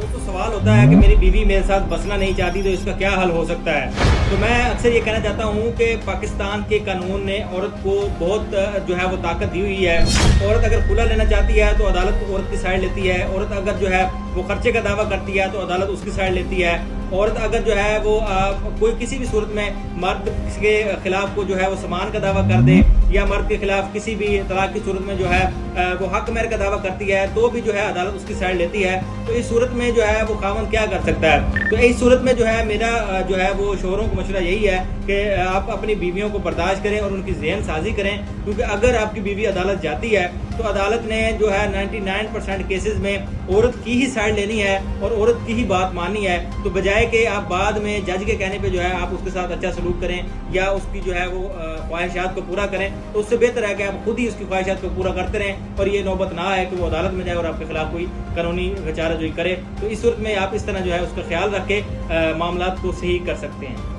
तो सवाल होता है कि मेरी बीवी मेरे साथ बसना नहीं चाहती तो इसका क्या हल हो सकता है। तो मैं अक्सर ये कहना चाहता हूँ कि पाकिस्तान के कानून ने औरत को बहुत जो है वो ताकत दी हुई है। औरत अगर खुला लेना चाहती है तो अदालत औरत की साइड लेती है। औरत अगर जो है वो खर्चे का दावा करती है तो अदालत उसकी साइड लेती है। औरत अगर जो है वो कोई किसी भी सूरत में मर्द के खिलाफ को जो है वो समान का दावा कर दे या मर्द के खिलाफ किसी भी तलाक की सूरत में जो है वो हक मेहर का दावा करती है तो भी जो है अदालत उसकी साइड लेती है। तो इस सूरत में जो है वो खामन क्या कर सकता है। तो इस सूरत में जो है मेरा जो है वो शोहरों को मशवरा यही है कि आप अपनी बीवियों को बर्दाश्त करें और उनकी ज़हन साजी करें, क्योंकि अगर आपकी बीवी अदालत जाती है तो अदालत ने जो है 99% केसेस में औरत की ही साइड लेनी है और औरत की ही बात माननी है। तो बजाय कि आप बाद में जज के कहने पे जो है आप उसके साथ अच्छा सलूक करें या उसकी जो है वो ख्वाहिशात को पूरा करें, तो उससे बेहतर है कि आप खुद ही उसकी ख्वाहिशात को पूरा करते रहें और ये नौबत ना आए कि वो अदालत में जाए और आपके खिलाफ कोई कानूनी चाराजोई करे। तो इस सूरत में आप इस तरह जो है उसका ख्याल रख के मामलात को सही कर सकते हैं।